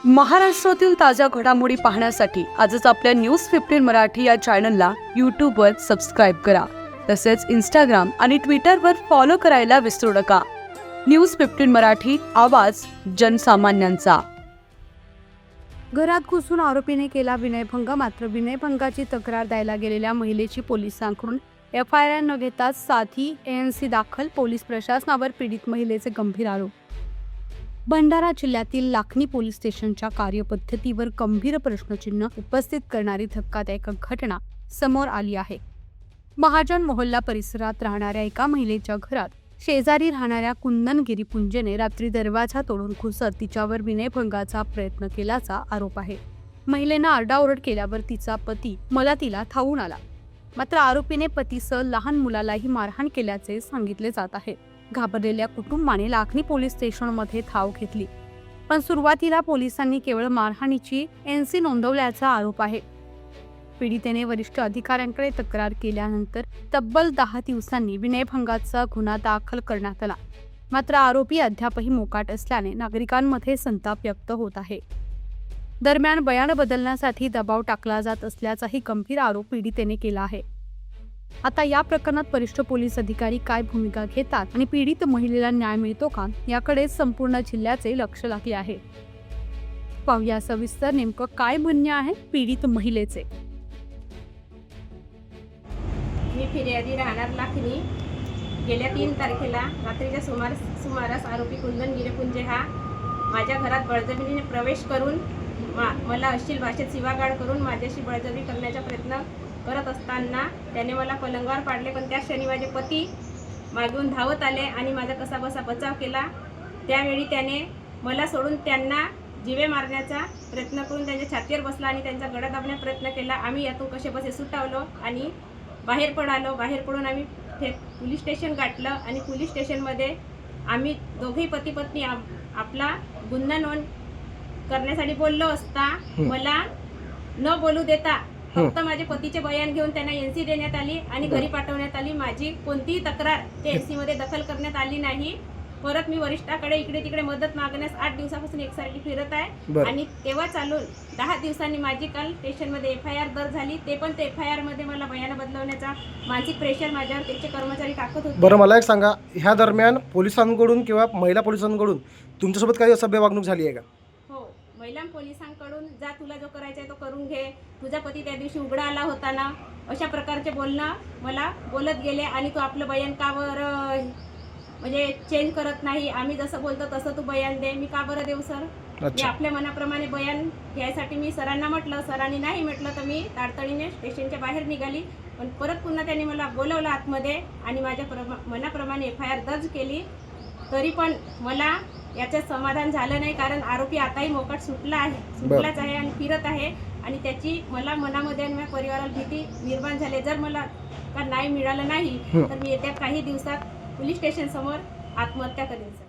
महाराष्ट्रातील ताज्या घडामोडी पाहण्यासाठी आजच आपल्या न्यूज 15 मराठी या चॅनलला यूट्यूबवर सबस्क्राईब करा. तसेच इंस्टाग्राम आणि ट्विटरवर फॉलो करायला विसरू नका. न्यूज 15 मराठी, आवाज जनसामान्यांचा. घरात घुसून आरोपीने केला विनयभंग. मात्र विनयभंगाची तक्रार द्यायला गेलेल्या महिलेची पोलिसांकडून FIR न घेताच साधी ANC दाखल. पोलीस प्रशासनावर पीडित महिलेचे गंभीर आरोप. भंडारा जिल्ह्यातील लाखनी पोलीस स्टेशनच्या कार्यपद्धतीवर गंभीर प्रश्नचिन्ह उपस्थित करणारी धक्कादायक घटना समोर आली आहे. महाजन मोहल्ला परिसरात राहणाऱ्या एका महिलेच्या घरात शेजारी राहणाऱ्या कुंदन गिरीपुंजेने रात्री दरवाजा तोडून घुसत तिच्यावर विनयभंगाचा प्रयत्न केल्याचा आरोप आहे. महिलेनं आरडाओरड केल्यावर तिचा पती मदतीला धावून आला. मात्र आरोपीने पतीसह लहान मुलालाही मारहाण केल्याचे सांगितले जात आहे. घाबरलेल्या कुटुंबाने लाखनी पोलीस स्टेशनमध्ये धाव घेतली, पण सुरुवातीला पोलिसांनी केवळ मारहाणीची NC नोंदवल्याचा आरोप आहे. पीडितेने वरिष्ठ अधिकाऱ्यांकडे तक्रार केल्यानंतर तब्बल 10 दिवसांनी विनयभंगाचा गुन्हा दाखल करण्यात आला. मात्र आरोपी अद्यापही मोकाट असल्याने नागरिकांमध्ये संताप व्यक्त होत आहे. दरम्यान बयान बदलण्यासाठी दबाव टाकला जात असल्याचाही गंभीर आरोप पीडितेने केला आहे. आता या प्रकरणात वरिष्ठ पोलीस अधिकारी काय भूमिका घेतात आणि पीडित महिलेला न्याय मिळतो का, याकडे संपूर्ण जिल्ह्याचे लक्ष लागले आहे. पाहूया सविस्तर नेमकं काय म्हणणे आहे पीडित महिलेचे. मी फिर्यादी राहणार लाखनी. गेल्या 3 तारखेला रात्रीच्या सुमारास आरोपी कुंदन गिरीपुंजे हा माझ्या घरात बळजबरीने प्रवेश करून मला अश्लील भाषेत शिवागाळ करून माझ्याशी बळजबरी करण्याचा प्रयत्न करत असताना त्याने मला पलंगावर पाडले. पण त्या क्षणी माझे पती मागून धावत आले आणि माझा कसाबसा बचाव केला. त्यावेळी त्याने मला सोडून त्यांना जीवे मारण्याचा प्रयत्न करून त्यांच्या छातीवर बसला आणि त्यांचा गळा दाबण्याचा प्रयत्न केला. आम्ही यातून कसेबसे सुटावलो आणि बाहेर पडालो. बाहेर पडून आम्ही पोलीस स्टेशन गाठलं आणि पोलीस स्टेशनमध्ये आम्ही दोघेही पती पत्नी आपला गुन्हा नोंद करण्यासाठी बोललो असता मला न बोलू देता फक्त माझे पतीचे बयान घेऊन त्यांना NC देण्यात आली आणि घरी पाठवण्यात आली. माझी कोणतीही तक्रार त्या NC मध्ये दखल करण्यात आली नाही. परत मी वरिष्ठाकडे इकडे तिकडे मदत मागण्यास 8 दिवसापासून एकसारखी फिरत आहे आणि तेव्हा चालून 10 दिवसांनी माझी काल स्टेशनमध्ये FIR दर्ज झाली. ते पण ते FIR मध्ये मला बयान बदलवण्याचा मानसिक प्रेशर माझ्यावर त्याचे कर्मचारी टाकत होते. बरं, मला एक सांगा, ह्या दरम्यान पोलिसांकडून किंवा महिला पोलिसांकडून तुमच्यासोबत काही असभ्य वागणूक झाली आहे का? महिला पोलिसांकडून जा, तुला जो करायचा आहे तो करून घे, तुझा पती त्या दिवशी उघडा आला होता ना, अशा प्रकारचे बोलणं मला बोलत गेले. आणि तू आपलं बयान का बरं म्हणजे चेंज करत नाही, आम्ही जसं बोलतो तसं तू बयान दे. मी का बरं देऊ सर? मी आपल्या मनाप्रमाणे बयान घ्यायसाठी मी सरांना म्हटलं, सरांनी नाही म्हटलं तर मी ताडतडीने स्टेशनच्या बाहेर निघाली. पण परत पुन्हा त्यांनी मला बोलवलं आतमध्ये आणि माझ्या मनाप्रमाणे FIR दर्ज केली. तरी पण मला याचं समाधान झालं नाही, कारण आरोपी आताही मोकाट सुटलाच आहे आणि फिरत आहे आणि त्याची मला मनामध्ये आणि माझ्या परिवाराला भीती निर्माण झाली. जर मला का न्याय मिळाला नाही तर मी येत्या काही दिवसात पोलीस स्टेशन समोर आत्महत्या करेन.